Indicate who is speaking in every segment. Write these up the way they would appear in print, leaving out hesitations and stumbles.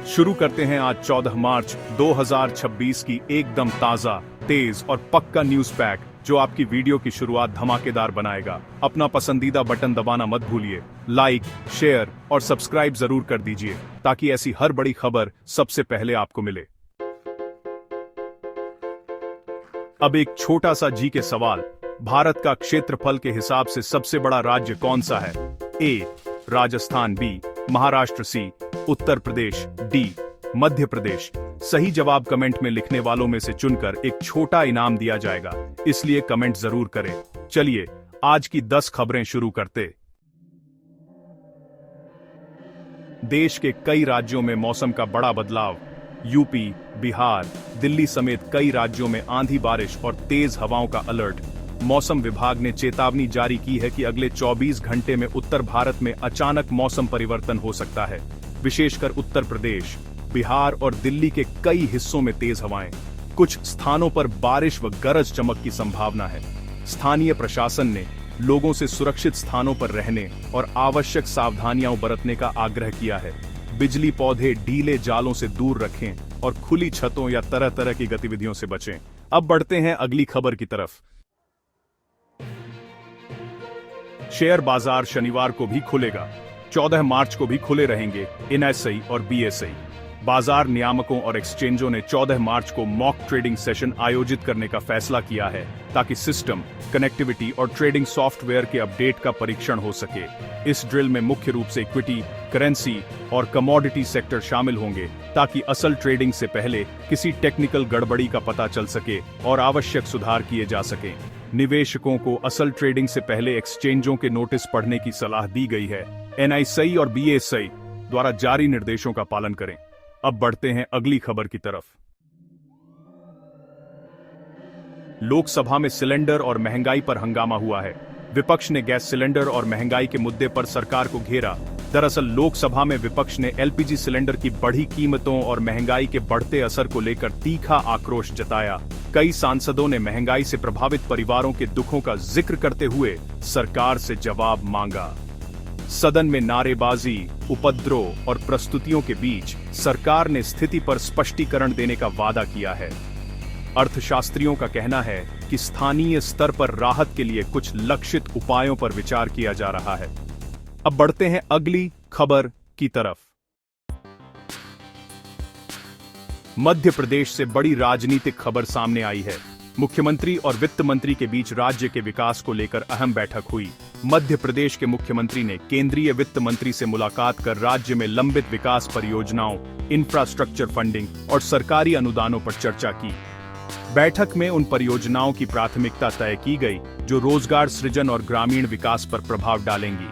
Speaker 1: शुरू करते हैं आज 14 मार्च 2026 की एकदम ताजा, तेज और पक्का न्यूज पैक जो आपकी वीडियो की शुरुआत धमाकेदार बनाएगा। अपना पसंदीदा बटन दबाना मत भूलिए। लाइक, शेयर और सब्सक्राइब जरूर कर दीजिए ताकि ऐसी हर बड़ी खबर सबसे पहले आपको मिले। अब एक छोटा सा जी के सवाल। भारत का क्षेत्रफल के हिसाब से सबसे बड़ा राज्य कौन सा है? ए राजस्थान, बी महाराष्ट्र, सी उत्तर प्रदेश, डी मध्य प्रदेश। सही जवाब कमेंट में लिखने वालों में से चुनकर एक छोटा इनाम दिया जाएगा, इसलिए कमेंट जरूर करें। चलिए आज की 10 खबरें शुरू करते। देश के कई राज्यों में मौसम का बड़ा बदलाव। यूपी, बिहार, दिल्ली समेत कई राज्यों में आंधी, बारिश और तेज हवाओं का अलर्ट। मौसम विभाग ने चेतावनी जारी की है कि अगले 24 घंटे में उत्तर भारत में अचानक मौसम परिवर्तन हो सकता है। विशेषकर उत्तर प्रदेश, बिहार और दिल्ली के कई हिस्सों में तेज हवाएं। कुछ स्थानों पर बारिश व गरज चमक की संभावना है। स्थानीय प्रशासन ने लोगों से सुरक्षित स्थानों पर रहने और आवश्यक सावधानियां बरतने का आग्रह किया है। बिजली पौधे ढीले जालों से दूर रखें और खुली छतों या तरह तरह की गतिविधियों से बचें। अब बढ़ते हैं अगली खबर की तरफ। शेयर बाजार शनिवार को भी खुलेगा। 14 मार्च को भी खुले रहेंगे एनएसई और बीएसई। बाजार नियामकों और एक्सचेंजों ने 14 मार्च को मॉक ट्रेडिंग सेशन आयोजित करने का फैसला किया है ताकि सिस्टम, कनेक्टिविटी और ट्रेडिंग सॉफ्टवेयर के अपडेट का परीक्षण हो सके। इस ड्रिल में मुख्य रूप से इक्विटी, करेंसी और कमोडिटी सेक्टर शामिल होंगे ताकि असल ट्रेडिंग से पहले किसी टेक्निकल गड़बड़ी का पता चल सके और आवश्यक सुधार किए जा सके। निवेशकों को असल ट्रेडिंग से पहले एक्सचेंजों के नोटिस पढ़ने की सलाह दी गई है। एनआईसी और बीएसई द्वारा जारी निर्देशों का पालन करें। अब बढ़ते हैं अगली खबर की तरफ। लोकसभा में सिलेंडर और महंगाई पर हंगामा हुआ है। विपक्ष ने गैस सिलेंडर और महंगाई के मुद्दे पर सरकार को घेरा। दरअसल लोकसभा में विपक्ष ने एलपीजी सिलेंडर की बढ़ी कीमतों और महंगाई के बढ़ते असर को लेकर तीखा आक्रोश जताया। कई सांसदों ने महंगाई से प्रभावित परिवारों के दुखों का जिक्र करते हुए सरकार से जवाब मांगा। सदन में नारेबाजी, उपद्रव और प्रस्तुतियों के बीच सरकार ने स्थिति पर स्पष्टीकरण देने का वादा किया है। अर्थशास्त्रियों का कहना है कि स्थानीय स्तर पर राहत के लिए कुछ लक्षित उपायों पर विचार किया जा रहा है। अब बढ़ते हैं अगली खबर की तरफ। मध्य प्रदेश से बड़ी राजनीतिक खबर सामने आई है। मुख्यमंत्री और वित्त मंत्री के बीच राज्य के विकास को लेकर अहम बैठक हुई। मध्य प्रदेश के मुख्यमंत्री ने केंद्रीय वित्त मंत्री से मुलाकात कर राज्य में लंबित विकास परियोजनाओं, इंफ्रास्ट्रक्चर फंडिंग और सरकारी अनुदानों पर चर्चा की। बैठक में उन परियोजनाओं की प्राथमिकता तय की गई जो रोजगार सृजन और ग्रामीण विकास पर प्रभाव डालेंगी।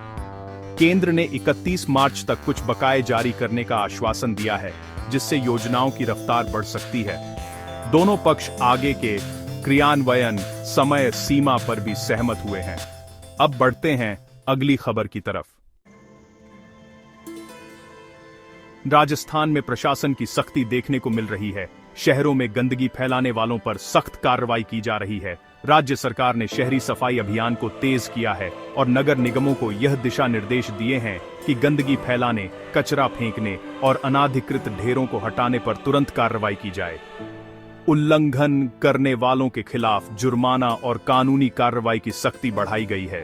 Speaker 1: केंद्र ने 31 मार्च तक कुछ बकाये जारी करने का आश्वासन दिया है, जिससे योजनाओं की रफ्तार बढ़ सकती है। दोनों पक्ष आगे के क्रियान्वयन समय सीमा पर भी सहमत हुए हैं। अब बढ़ते हैं अगली खबर की तरफ। राजस्थान में प्रशासन की सख्ती देखने को मिल रही है। शहरों में गंदगी फैलाने वालों पर सख्त कार्रवाई की जा रही है। राज्य सरकार ने शहरी सफाई अभियान को तेज किया है और नगर निगमों को यह दिशा निर्देश दिए हैं कि गंदगी फैलाने, कचरा फेंकने और अनाधिकृत ढेरों को हटाने पर तुरंत कार्रवाई की जाए। उल्लंघन करने वालों के खिलाफ जुर्माना और कानूनी कार्रवाई की सख्ती बढ़ाई गई है।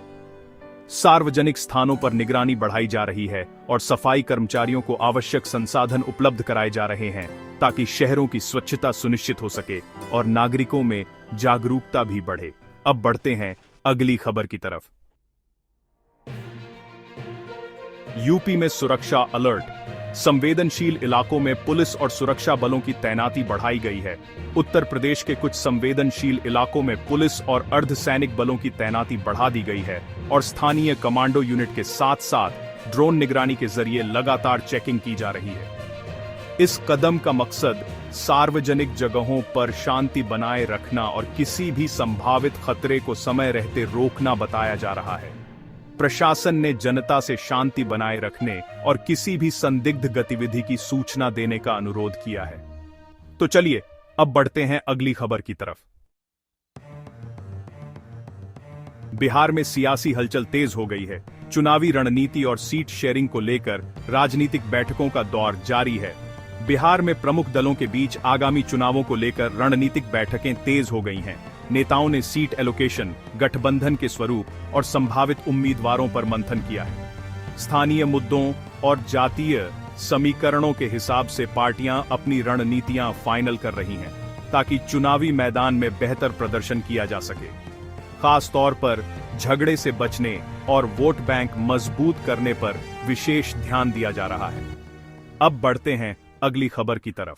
Speaker 1: सार्वजनिक स्थानों पर निगरानी बढ़ाई जा रही है और सफाई कर्मचारियों को आवश्यक संसाधन उपलब्ध कराए जा रहे हैं ताकि शहरों की स्वच्छता सुनिश्चित हो सके और नागरिकों में जागरूकता भी बढ़े। अब बढ़ते हैं अगली खबर की तरफ। यूपी में सुरक्षा अलर्ट। संवेदनशील इलाकों में पुलिस और सुरक्षा बलों की तैनाती बढ़ाई गई है। उत्तर प्रदेश के कुछ संवेदनशील इलाकों में पुलिस और अर्धसैनिक बलों की तैनाती बढ़ा दी गई है और स्थानीय कमांडो यूनिट के साथ साथ ड्रोन निगरानी के जरिए लगातार चेकिंग की जा रही है। इस कदम का मकसद सार्वजनिक जगहों पर शांति बनाए रखना और किसी भी संभावित खतरे को समय रहते रोकना बताया जा रहा है। प्रशासन ने जनता से शांति बनाए रखने और किसी भी संदिग्ध गतिविधि की सूचना देने का अनुरोध किया है। तो चलिए अब बढ़ते हैं अगली खबर की तरफ। बिहार में सियासी हलचल तेज हो गई है। चुनावी रणनीति और सीट शेयरिंग को लेकर राजनीतिक बैठकों का दौर जारी है। बिहार में प्रमुख दलों के बीच आगामी चुनावों को लेकर रणनीतिक बैठकें तेज हो गई हैं। नेताओं ने सीट एलोकेशन, गठबंधन के स्वरूप और संभावित उम्मीदवारों पर मंथन किया है। स्थानीय मुद्दों और जातीय समीकरणों के हिसाब से पार्टियां अपनी रणनीतियां फाइनल कर रही हैं, ताकि चुनावी मैदान में बेहतर प्रदर्शन किया जा सके। खास तौर पर झगड़े से बचने और वोट बैंक मजबूत करने पर विशेष ध्यान दिया जा रहा है। अब बढ़ते हैं अगली खबर की तरफ।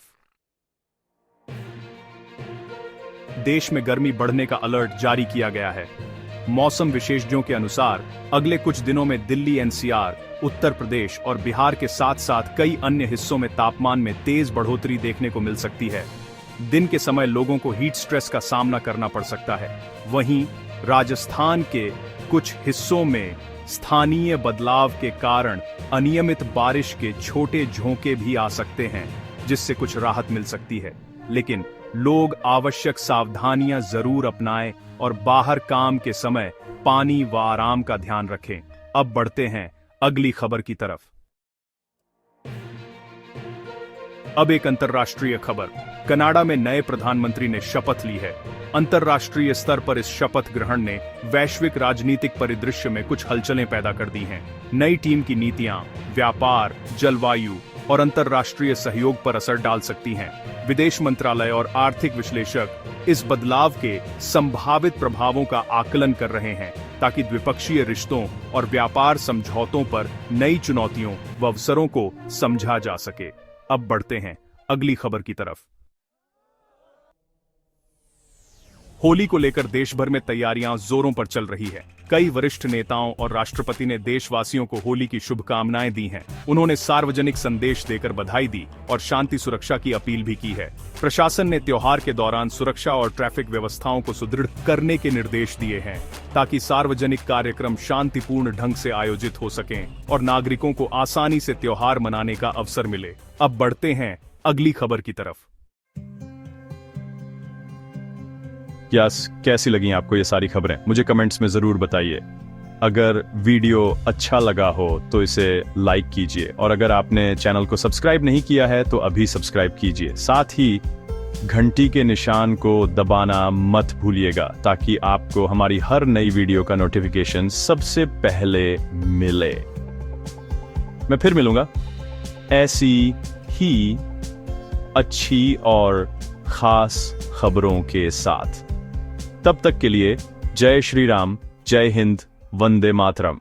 Speaker 1: देश में गर्मी बढ़ने का अलर्ट जारी किया गया है। मौसम विशेषज्ञों के अनुसार अगले कुछ दिनों में दिल्ली, एनसीआर, उत्तर प्रदेश और बिहार के साथ साथ कई अन्य हिस्सों में तापमान में तेज बढ़ोतरी देखने को मिल सकती है। दिन के समय लोगों को हीट स्ट्रेस का सामना करना पड़ सकता है। वहीं राजस्थान के कुछ हिस्सों में स्थानीय बदलाव के कारण अनियमित बारिश के छोटे झोंके भी आ सकते हैं, जिससे कुछ राहत मिल सकती है। लेकिन लोग आवश्यक सावधानियां जरूर अपनाएं और बाहर काम के समय पानी व आराम का ध्यान रखें। अब बढ़ते हैं अगली खबर की तरफ। अब एक अंतर्राष्ट्रीय खबर। कनाडा में नए प्रधानमंत्री ने शपथ ली है। अंतर्राष्ट्रीय स्तर पर इस शपथ ग्रहण ने वैश्विक राजनीतिक परिदृश्य में कुछ हलचलें पैदा कर दी हैं। नई टीम की नीतियां व्यापार, जलवायु और अंतर्राष्ट्रीय सहयोग पर असर डाल सकती हैं। विदेश मंत्रालय और आर्थिक विश्लेषक इस बदलाव के संभावित प्रभावों का आकलन कर रहे हैं, ताकि द्विपक्षीय रिश्तों और व्यापार समझौतों पर नई चुनौतियों व अवसरों को समझा जा सके। अब बढ़ते हैं अगली खबर की तरफ। होली को लेकर देश भर में तैयारियां जोरों पर चल रही है। कई वरिष्ठ नेताओं और राष्ट्रपति ने देशवासियों को होली की शुभकामनाएं दी हैं। उन्होंने सार्वजनिक संदेश देकर बधाई दी और शांति सुरक्षा की अपील भी की है। प्रशासन ने त्योहार के दौरान सुरक्षा और ट्रैफिक व्यवस्थाओं को सुदृढ़ करने के निर्देश दिए हैं, ताकि सार्वजनिक कार्यक्रम शांतिपूर्ण ढंग से आयोजित हो सकें और नागरिकों को आसानी से त्योहार मनाने का अवसर मिले। अब बढ़ते हैं अगली खबर की तरफ। कैसी लगी आपको ये सारी खबरें? मुझे कमेंट्स में जरूर बताइए। अगर वीडियो अच्छा लगा हो तो इसे लाइक कीजिए, और अगर आपने चैनल को सब्सक्राइब नहीं किया है तो अभी सब्सक्राइब कीजिए। साथ ही घंटी के निशान को दबाना मत भूलिएगा, ताकि आपको हमारी हर नई वीडियो का नोटिफिकेशन सबसे पहले मिले। मैं फिर मिलूंगा ऐसी ही अच्छी और खास खबरों के साथ। तब तक के लिए जय श्री राम, जय हिंद, वंदे मातरम।